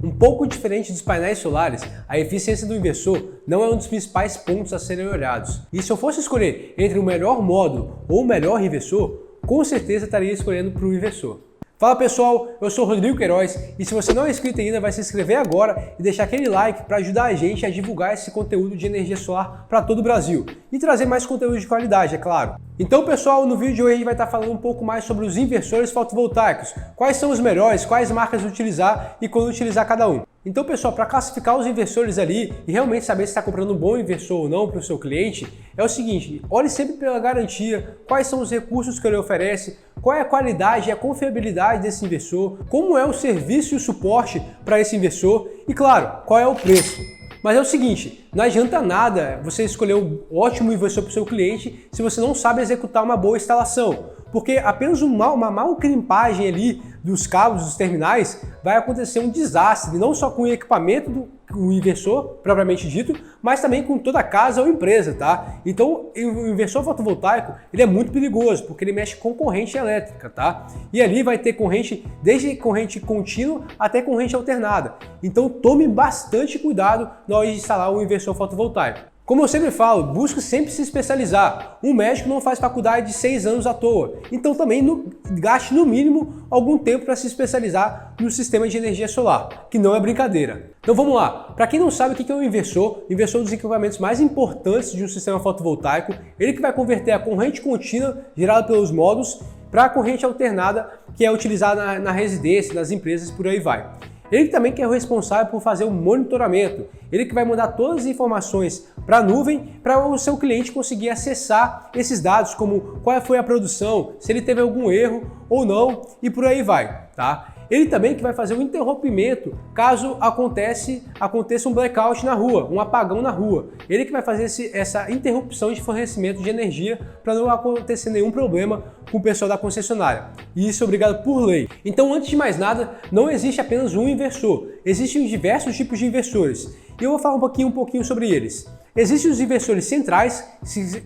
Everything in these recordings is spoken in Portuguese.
Um pouco diferente dos painéis solares, a eficiência do inversor não é um dos principais pontos a serem olhados. E se eu fosse escolher entre o melhor módulo ou o melhor inversor, com certeza estaria escolhendo para o inversor. Fala pessoal, eu sou o Rodrigo Queiroz e se você não é inscrito ainda, vai se inscrever agora e deixar aquele like para ajudar a gente a divulgar esse conteúdo de energia solar para todo o Brasil e trazer mais conteúdo de qualidade, é claro. Então pessoal, no vídeo de hoje a gente vai estar falando um pouco mais sobre os inversores fotovoltaicos, quais são os melhores, quais marcas utilizar e quando utilizar cada um. Então pessoal, para classificar os inversores ali e realmente saber se está comprando um bom inversor ou não para o seu cliente, é o seguinte, olhe sempre pela garantia, quais são os recursos que ele oferece, qual é a qualidade e a confiabilidade desse inversor, como é o serviço e o suporte para esse inversor e claro, qual é o preço. Mas é o seguinte, não adianta nada você escolher um ótimo inversor para o seu cliente se você não sabe executar uma boa instalação, porque apenas uma mal crimpagem ali dos cabos, dos terminais, vai acontecer um desastre, não só com o equipamento do inversor, propriamente dito, mas também com toda a casa ou empresa, tá? Então, o inversor fotovoltaico, ele é muito perigoso, porque ele mexe com corrente elétrica, tá? E ali vai ter corrente, desde corrente contínua até corrente alternada. Então, tome bastante cuidado na hora de instalar um inversor fotovoltaico. Como eu sempre falo, busque sempre se especializar. Um médico não faz faculdade de 6 anos à toa, então também gaste no mínimo algum tempo para se especializar no sistema de energia solar, que não é brincadeira. Então vamos lá, para quem não sabe o que é um inversor, o inversor é um dos equipamentos mais importantes de um sistema fotovoltaico, ele que vai converter a corrente contínua gerada pelos módulos para a corrente alternada que é utilizada na residência, nas empresas, por aí vai. Ele também que é o responsável por fazer o monitoramento, ele que vai mandar todas as informações para a nuvem para o seu cliente conseguir acessar esses dados, como qual foi a produção, se ele teve algum erro ou não e por aí vai, tá? Ele também que vai fazer o interrompimento caso aconteça um blackout na rua, um apagão na rua. Ele que vai fazer essa interrupção de fornecimento de energia para não acontecer nenhum problema com o pessoal da concessionária. E isso é obrigado por lei. Então, antes de mais nada, não existe apenas um inversor. Existem diversos tipos de inversores. E eu vou falar um pouquinho sobre eles. Existem os inversores centrais,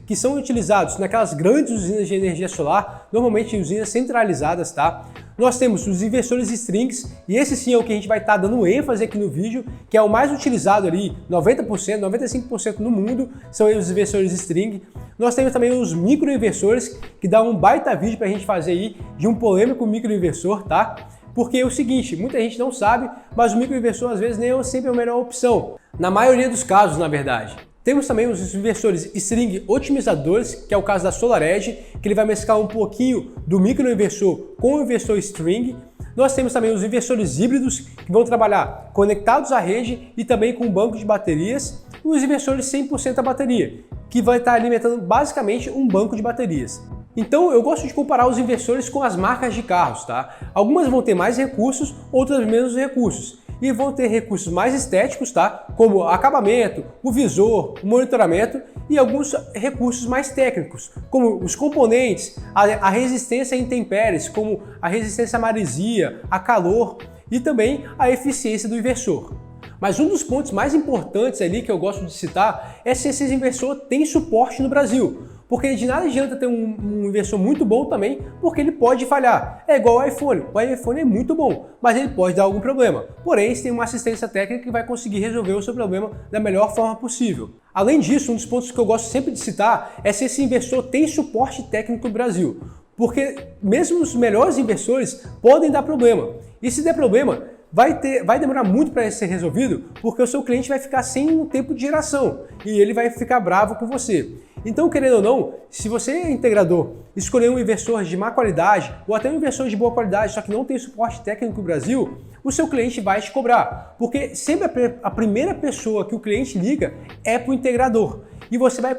que são utilizados naquelas grandes usinas de energia solar, normalmente usinas centralizadas, tá? Nós temos os inversores strings, e esse sim é o que a gente vai estar dando ênfase aqui no vídeo, que é o mais utilizado ali, 90%, 95% no mundo, são os inversores string. Nós temos também os microinversores, que dá um baita vídeo para a gente fazer aí de um polêmico microinversor, tá? Porque é o seguinte, muita gente não sabe, mas o microinversor às vezes nem é sempre a melhor opção. Na maioria dos casos, na verdade. Temos também os inversores string otimizadores, que é o caso da SolarEdge, que ele vai mesclar um pouquinho do microinversor com o inversor string. Nós temos também os inversores híbridos, que vão trabalhar conectados à rede e também com um banco de baterias. E os inversores 100% a bateria, que vai estar alimentando basicamente um banco de baterias. Então eu gosto de comparar os inversores com as marcas de carros, tá? Algumas vão ter mais recursos, outras menos recursos. E vão ter recursos mais estéticos, tá? Como acabamento, o visor, o monitoramento e alguns recursos mais técnicos, como os componentes, a resistência a intempéries, como a resistência à maresia, a calor e também a eficiência do inversor. Mas um dos pontos mais importantes ali que eu gosto de citar é se esse inversor tem suporte no Brasil. Porque de nada adianta ter um inversor muito bom também, porque ele pode falhar. É igual ao iPhone. O iPhone é muito bom, mas ele pode dar algum problema. Porém, você tem uma assistência técnica que vai conseguir resolver o seu problema da melhor forma possível. Além disso, um dos pontos que eu gosto sempre de citar é se esse inversor tem suporte técnico no Brasil. Porque mesmo os melhores inversores podem dar problema. E se der problema, vai demorar muito para ser resolvido, porque o seu cliente vai ficar sem um tempo de geração e ele vai ficar bravo com você. Então, querendo ou não, se você é integrador, escolher um inversor de má qualidade ou até um inversor de boa qualidade, só que não tem suporte técnico no Brasil, o seu cliente vai te cobrar, porque sempre a primeira pessoa que o cliente liga é para o integrador. E você vai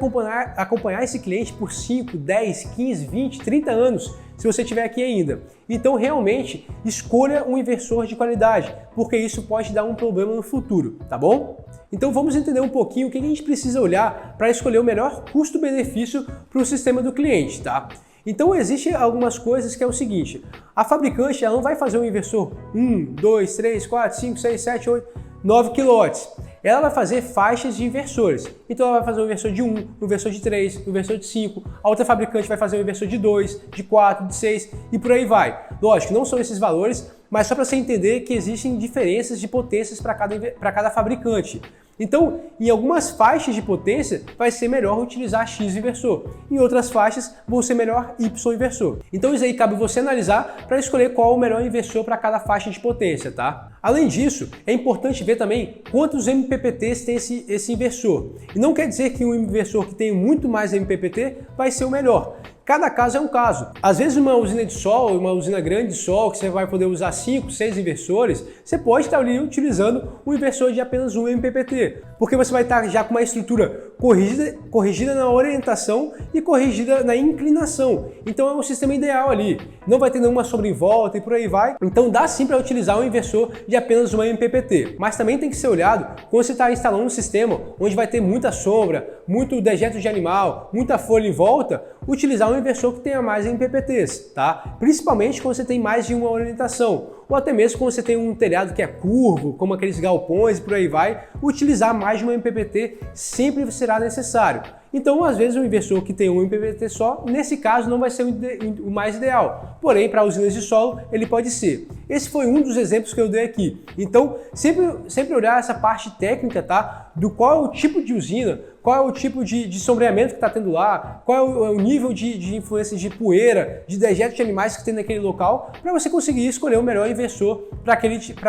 acompanhar esse cliente por 5, 10, 15, 20, 30 anos, se você estiver aqui ainda. Então, realmente, escolha um inversor de qualidade, porque isso pode dar um problema no futuro, tá bom? Então, vamos entender um pouquinho o que a gente precisa olhar para escolher o melhor custo-benefício para o sistema do cliente, tá? Então, existem algumas coisas que é o seguinte, a fabricante ela não vai fazer um inversor 1, 2, 3, 4, 5, 6, 7, 8, 9 kW. Ela vai fazer faixas de inversores. Então ela vai fazer um inversor de 1, um inversor de 3, um inversor de 5. A outra fabricante vai fazer um inversor de 2, de 4, de 6 e por aí vai. Lógico, não são esses valores, mas só para você entender que existem diferenças de potências para cada fabricante. Então, em algumas faixas de potência, vai ser melhor utilizar X inversor. Em outras faixas, vão ser melhor Y inversor. Então, isso aí cabe você analisar para escolher qual é o melhor inversor para cada faixa de potência, tá? Além disso, é importante ver também quantos MPPTs tem esse inversor. E não quer dizer que um inversor que tem muito mais MPPT vai ser o melhor. Cada caso é um caso. Às vezes uma usina de sol, uma usina grande de sol, que você vai poder usar 5, 6 inversores, você pode estar ali utilizando um inversor de apenas 1 MPPT, porque você vai estar já com uma estrutura corrigida na orientação e corrigida na inclinação. Então é um sistema ideal ali. Não vai ter nenhuma sombra em volta e por aí vai. Então dá sim para utilizar um inversor de apenas 1 MPPT. Mas também tem que ser olhado quando você está instalando um sistema onde vai ter muita sombra, muito dejeto de animal, muita folha em volta, utilizar um inversor que tenha mais MPPTs, tá? Principalmente quando você tem mais de uma orientação, ou até mesmo quando você tem um telhado que é curvo, como aqueles galpões e por aí vai, utilizar mais de uma MPPT sempre será necessário. Então, às vezes, um inversor que tem um MPPT só, nesse caso, não vai ser o mais ideal. Porém, para usinas de solo, ele pode ser. Esse foi um dos exemplos que eu dei aqui. Então, sempre olhar essa parte técnica, tá? Do qual é o tipo de usina, qual é o tipo de sombreamento que está tendo lá, qual é o nível de influência de poeira, de dejetos de animais que tem naquele local, para você conseguir escolher o melhor inversor para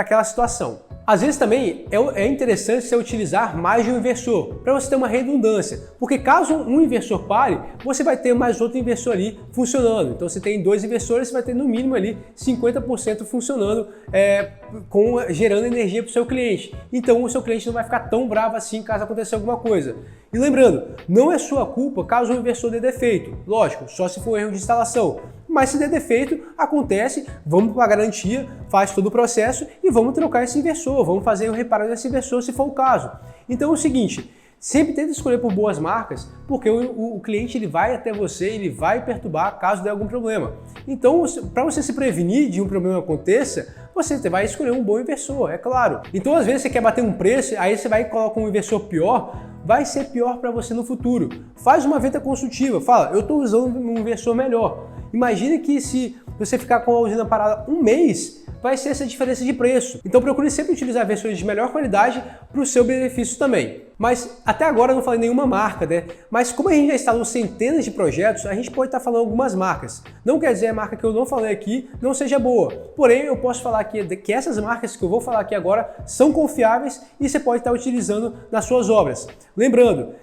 aquela situação. Às vezes também é interessante você utilizar mais de um inversor, para você ter uma redundância, porque caso um inversor pare, você vai ter mais outro inversor ali funcionando. Então você tem 2 inversores, você vai ter no mínimo ali 50% funcionando, gerando energia para o seu cliente. Então o seu cliente não vai ficar tão bravo assim caso aconteça alguma coisa. E lembrando, não é sua culpa caso o inversor dê defeito. Lógico, só se for erro de instalação. Mas se der defeito, acontece, vamos para a garantia, faz todo o processo e vamos trocar esse inversor, vamos fazer o reparo desse inversor se for o caso. Então é o seguinte, sempre tenta escolher por boas marcas, porque o cliente ele vai até você, ele vai perturbar caso dê algum problema. Então, para você se prevenir de um problema aconteça, você vai escolher um bom inversor, é claro. Então, às vezes você quer bater um preço, aí você vai e coloca um inversor pior, vai ser pior para você no futuro. Faz uma venda consultiva, fala, eu estou usando um inversor melhor. Imagine que se você ficar com a usina parada um mês, vai ser essa diferença de preço. Então procure sempre utilizar versões de melhor qualidade para o seu benefício também. Mas até agora eu não falei nenhuma marca, né? Mas como a gente já instalou centenas de projetos, a gente pode estar falando algumas marcas. Não quer dizer a marca que eu não falei aqui não seja boa. Porém, eu posso falar aqui que essas marcas que eu vou falar aqui agora são confiáveis e você pode estar utilizando nas suas obras. Lembrando,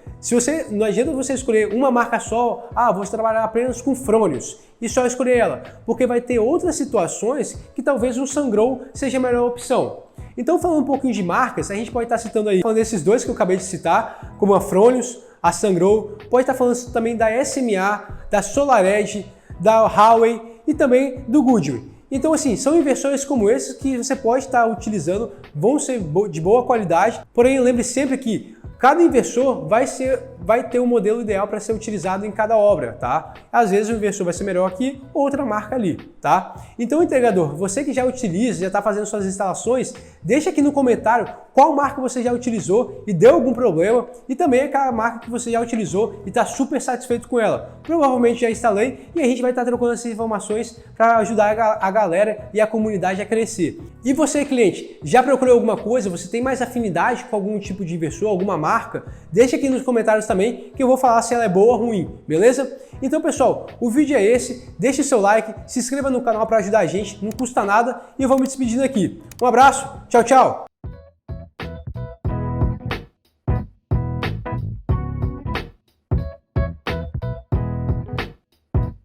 não adianta você escolher uma marca só, vou trabalhar apenas com Fronius e só escolher ela, porque vai ter outras situações que talvez o Sungrow seja a melhor opção. Então, falando um pouquinho de marcas, a gente pode estar citando aí, falando desses dois que eu acabei de citar, como a Fronius, a Sungrow, pode estar falando também da SMA, da SolarEdge, da Huawei e também do Goodyear. Então, assim, são inversores como esses que você pode estar utilizando, vão ser de boa qualidade, porém lembre sempre que cada inversor vai ter um modelo ideal para ser utilizado em cada obra, tá? Às vezes o inversor vai ser melhor aqui, outra marca ali, tá? Então, integrador, você que já utiliza, já está fazendo suas instalações, deixa aqui no comentário qual marca você já utilizou e deu algum problema e também aquela marca que você já utilizou e está super satisfeito com ela. Provavelmente já instalei e a gente vai estar trocando essas informações para ajudar a galera e a comunidade a crescer. E você, cliente, já procurou alguma coisa? Você tem mais afinidade com algum tipo de inversor, alguma marca? Deixa aqui nos comentários também que eu vou falar se ela é boa ou ruim, beleza? Então, pessoal, o vídeo é esse. Deixe seu like, se inscreva no canal para ajudar a gente, não custa nada e eu vou me despedindo aqui. Um abraço, tchau, tchau!